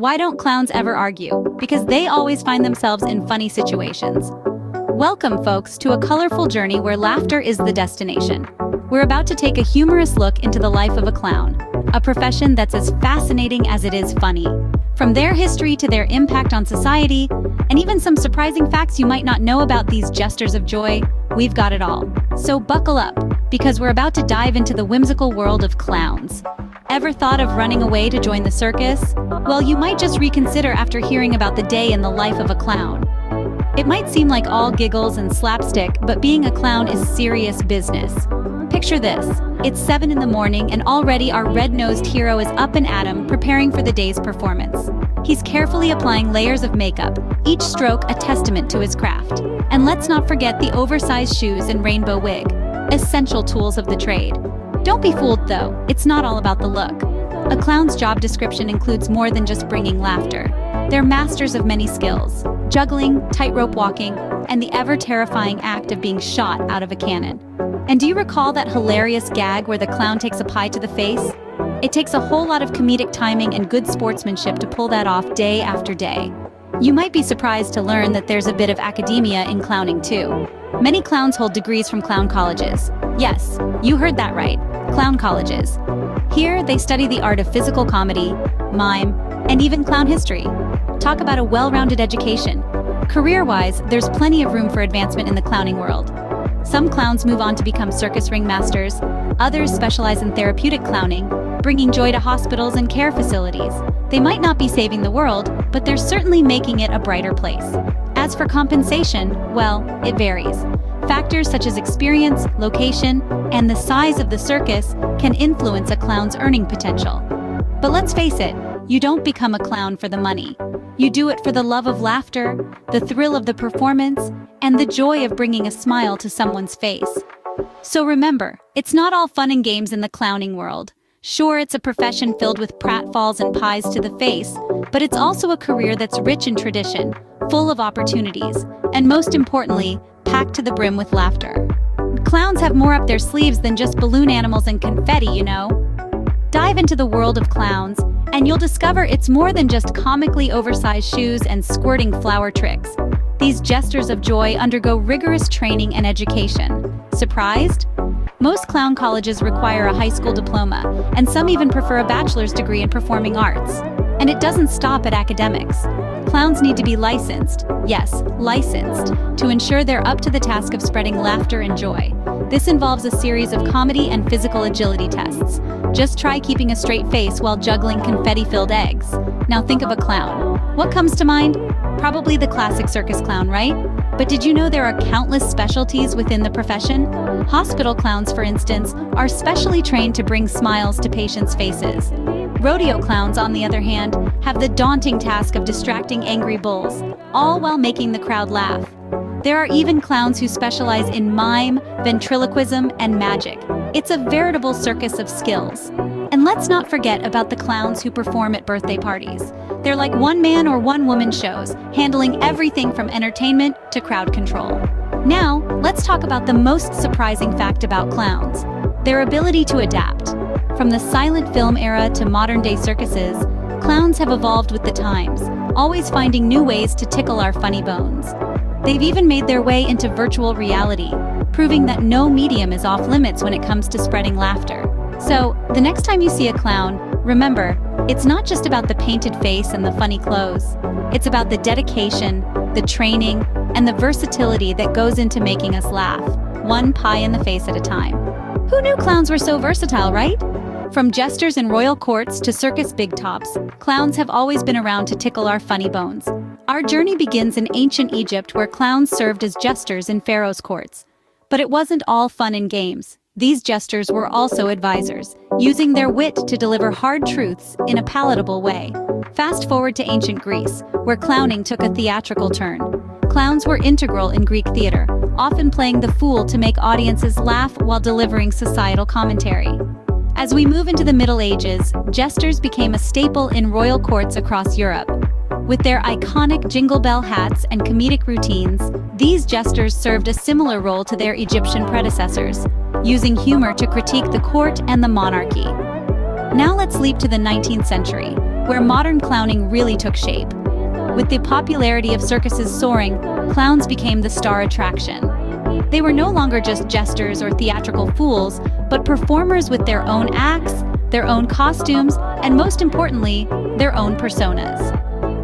Why don't clowns ever argue? Because they always find themselves in funny situations. Welcome, folks, to a colorful journey where laughter is the destination. We're about to take a humorous look into the life of a clown, a profession that's as fascinating as it is funny. From their history to their impact on society, and even some surprising facts you might not know about these jesters of joy, we've got it all. So buckle up, because we're about to dive into the whimsical world of clowns. Ever thought of running away to join the circus? Well, you might just reconsider after hearing about the day in the life of a clown. It might seem like all giggles and slapstick, but being a clown is serious business. Picture this. It's 7 in the morning and already our red-nosed hero is up and at 'em, preparing for the day's performance. He's carefully applying layers of makeup, each stroke a testament to his craft. And let's not forget the oversized shoes and rainbow wig, essential tools of the trade. Don't be fooled though, it's not all about the look. A clown's job description includes more than just bringing laughter. They're masters of many skills: juggling, tightrope walking, and the ever-terrifying act of being shot out of a cannon. And do you recall that hilarious gag where the clown takes a pie to the face? It takes a whole lot of comedic timing and good sportsmanship to pull that off day after day. You might be surprised to learn that there's a bit of academia in clowning too. Many clowns hold degrees from clown colleges. Yes, you heard that right, clown colleges. Here, they study the art of physical comedy, mime, and even clown history. Talk about a well-rounded education. Career-wise, there's plenty of room for advancement in the clowning world. Some clowns move on to become circus ringmasters, others specialize in therapeutic clowning, bringing joy to hospitals and care facilities. They might not be saving the world, but they're certainly making it a brighter place. As for compensation, well, it varies. Factors such as experience, location, and the size of the circus can influence a clown's earning potential. But let's face it, you don't become a clown for the money. You do it for the love of laughter, the thrill of the performance, and the joy of bringing a smile to someone's face. So remember, it's not all fun and games in the clowning world. Sure, it's a profession filled with pratfalls and pies to the face, but it's also a career that's rich in tradition, full of opportunities, and most importantly, packed to the brim with laughter. Clowns have more up their sleeves than just balloon animals and confetti, you know. Dive into the world of clowns, and you'll discover it's more than just comically oversized shoes and squirting flower tricks. These jesters of joy undergo rigorous training and education. Surprised? Most clown colleges require a high school diploma, and some even prefer a bachelor's degree in performing arts. And it doesn't stop at academics. Clowns need to be licensed, yes, licensed, to ensure they're up to the task of spreading laughter and joy. This involves a series of comedy and physical agility tests. Just try keeping a straight face while juggling confetti-filled eggs. Now think of a clown. What comes to mind? Probably the classic circus clown, right? But did you know there are countless specialties within the profession? Hospital clowns, for instance, are specially trained to bring smiles to patients' faces. Rodeo clowns, on the other hand, have the daunting task of distracting angry bulls, all while making the crowd laugh. There are even clowns who specialize in mime, ventriloquism, and magic. It's a veritable circus of skills. And let's not forget about the clowns who perform at birthday parties. They're like one-man or one-woman shows, handling everything from entertainment to crowd control. Now, let's talk about the most surprising fact about clowns: their ability to adapt. From the silent film era to modern-day circuses, clowns have evolved with the times, always finding new ways to tickle our funny bones. They've even made their way into virtual reality, proving that no medium is off limits when it comes to spreading laughter. So, the next time you see a clown, remember, it's not just about the painted face and the funny clothes. It's about the dedication, the training, and the versatility that goes into making us laugh, one pie in the face at a time. Who knew clowns were so versatile, right? From jesters in royal courts to circus big tops, clowns have always been around to tickle our funny bones. Our journey begins in ancient Egypt, where clowns served as jesters in pharaoh's courts. But it wasn't all fun and games. These jesters were also advisors, using their wit to deliver hard truths in a palatable way. Fast forward to ancient Greece, where clowning took a theatrical turn. Clowns were integral in Greek theater, often playing the fool to make audiences laugh while delivering societal commentary. As we move into the Middle Ages, jesters became a staple in royal courts across Europe. With their iconic jingle bell hats and comedic routines, these jesters served a similar role to their Egyptian predecessors, using humor to critique the court and the monarchy. Now let's leap to the 19th century, where modern clowning really took shape. With the popularity of circuses soaring, clowns became the star attraction. They were no longer just jesters or theatrical fools, but performers with their own acts, their own costumes, and most importantly, their own personas.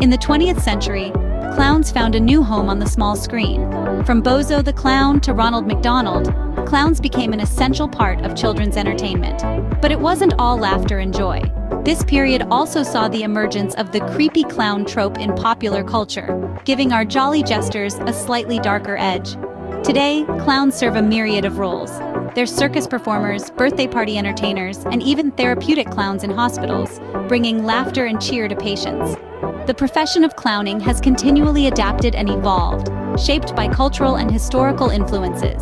In the 20th century, clowns found a new home on the small screen. From Bozo the Clown to Ronald McDonald, clowns became an essential part of children's entertainment. But it wasn't all laughter and joy. This period also saw the emergence of the creepy clown trope in popular culture, giving our jolly jesters a slightly darker edge. Today, clowns serve a myriad of roles. They're circus performers, birthday party entertainers, and even therapeutic clowns in hospitals, bringing laughter and cheer to patients. The profession of clowning has continually adapted and evolved, shaped by cultural and historical influences.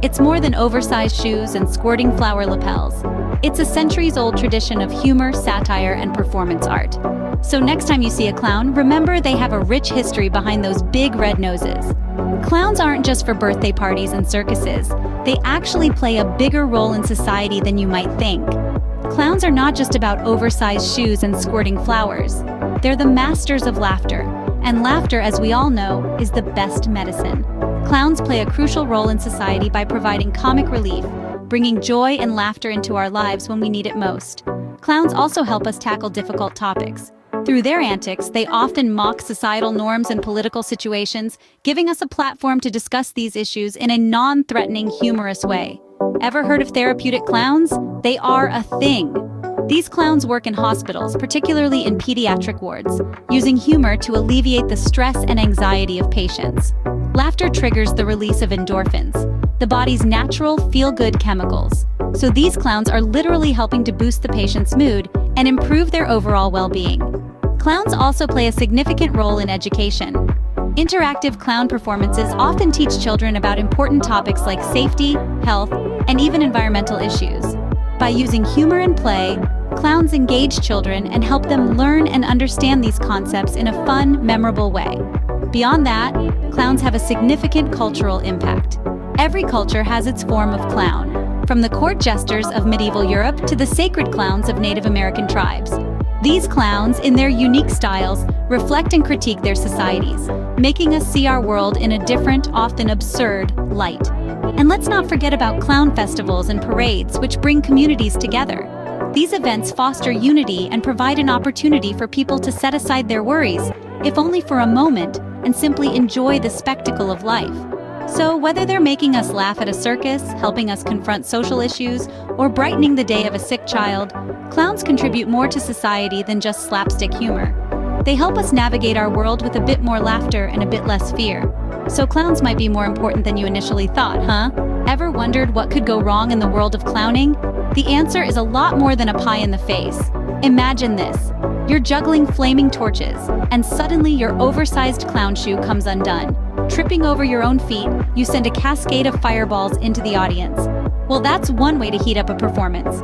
It's more than oversized shoes and squirting flower lapels. It's a centuries-old tradition of humor, satire, and performance art. So next time you see a clown, remember they have a rich history behind those big red noses. Clowns aren't just for birthday parties and circuses. They actually play a bigger role in society than you might think. Clowns are not just about oversized shoes and squirting flowers. They're the masters of laughter. And laughter, as we all know, is the best medicine. Clowns play a crucial role in society by providing comic relief, bringing joy and laughter into our lives when we need it most. Clowns also help us tackle difficult topics. Through their antics, they often mock societal norms and political situations, giving us a platform to discuss these issues in a non-threatening, humorous way. Ever heard of therapeutic clowns? They are a thing. These clowns work in hospitals, particularly in pediatric wards, using humor to alleviate the stress and anxiety of patients. Laughter triggers the release of endorphins, the body's natural feel-good chemicals. So these clowns are literally helping to boost the patient's mood and improve their overall well-being. Clowns also play a significant role in education. Interactive clown performances often teach children about important topics like safety, health, and even environmental issues. By using humor and play, clowns engage children and help them learn and understand these concepts in a fun, memorable way. Beyond that, clowns have a significant cultural impact. Every culture has its form of clown, from the court jesters of medieval Europe to the sacred clowns of Native American tribes. These clowns, in their unique styles, reflect and critique their societies, making us see our world in a different, often absurd, light. And let's not forget about clown festivals and parades, which bring communities together. These events foster unity and provide an opportunity for people to set aside their worries, if only for a moment, and simply enjoy the spectacle of life. So whether they're making us laugh at a circus, helping us confront social issues, or brightening the day of a sick child, clowns contribute more to society than just slapstick humor. They help us navigate our world with a bit more laughter and a bit less fear. So clowns might be more important than you initially thought, huh? Ever wondered what could go wrong in the world of clowning? The answer is a lot more than a pie in the face. Imagine this. You're juggling flaming torches, and suddenly your oversized clown shoe comes undone. Tripping over your own feet, you send a cascade of fireballs into the audience. Well, that's one way to heat up a performance.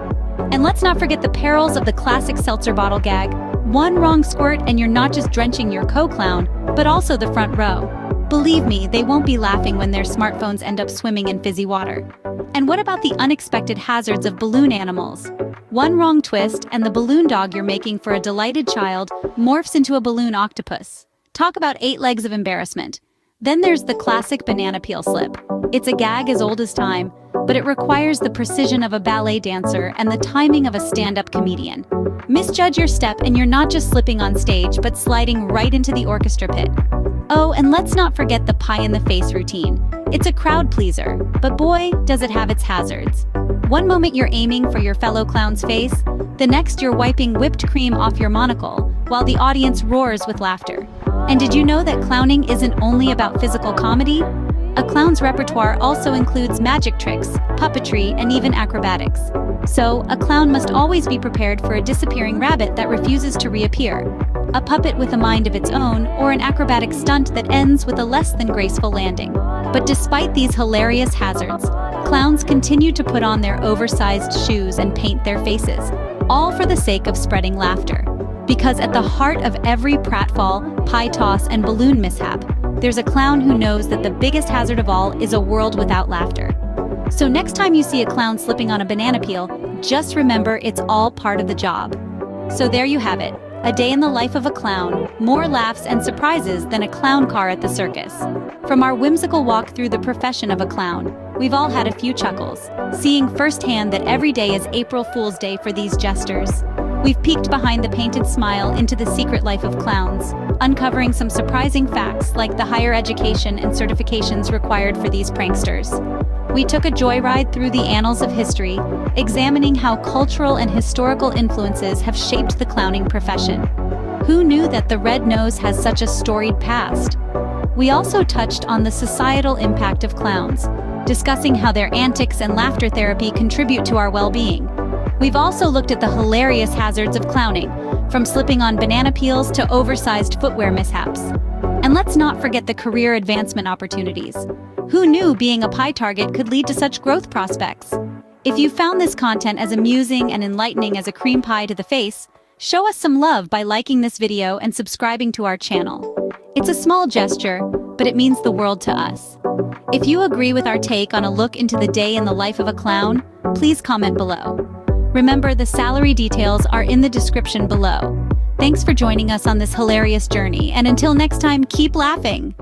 And let's not forget the perils of the classic seltzer bottle gag. One wrong squirt and you're not just drenching your co-clown, but also the front row. Believe me, they won't be laughing when their smartphones end up swimming in fizzy water. And what about the unexpected hazards of balloon animals? One wrong twist and the balloon dog you're making for a delighted child morphs into a balloon octopus. Talk about 8 legs of embarrassment. Then there's the classic banana peel slip. It's a gag as old as time, but it requires the precision of a ballet dancer and the timing of a stand-up comedian. Misjudge your step and you're not just slipping on stage, but sliding right into the orchestra pit. Oh, and let's not forget the pie-in-the-face routine. It's a crowd pleaser, but boy, does it have its hazards. One moment you're aiming for your fellow clown's face, the next you're wiping whipped cream off your monocle, while the audience roars with laughter. And did you know that clowning isn't only about physical comedy? A clown's repertoire also includes magic tricks, puppetry, and even acrobatics. So, a clown must always be prepared for a disappearing rabbit that refuses to reappear, a puppet with a mind of its own, or an acrobatic stunt that ends with a less than graceful landing. But despite these hilarious hazards, clowns continue to put on their oversized shoes and paint their faces, all for the sake of spreading laughter. Because at the heart of every pratfall, pie toss, and balloon mishap, there's a clown who knows that the biggest hazard of all is a world without laughter. So next time you see a clown slipping on a banana peel, just remember it's all part of the job. So there you have it, A day in the life of a clown, more laughs and surprises than a clown car at the circus. From our whimsical walk through the profession of a clown, we've all had a few chuckles, seeing firsthand that every day is April Fool's Day for these jesters. We've peeked behind the painted smile into the secret life of clowns, uncovering some surprising facts like the higher education and certifications required for these pranksters. We took a joyride through the annals of history, examining how cultural and historical influences have shaped the clowning profession. Who knew that the red nose has such a storied past? We also touched on the societal impact of clowns, discussing how their antics and laughter therapy contribute to our well-being. We've also looked at the hilarious hazards of clowning, from slipping on banana peels to oversized footwear mishaps. And let's not forget the career advancement opportunities. Who knew being a pie target could lead to such growth prospects? If you found this content as amusing and enlightening as a cream pie to the face, show us some love by liking this video and subscribing to our channel. It's a small gesture, but it means the world to us. If you agree with our take on a look into the day in the life of a clown, please comment below. Remember, the salary details are in the description below. Thanks for joining us on this hilarious journey, and until next time, keep laughing!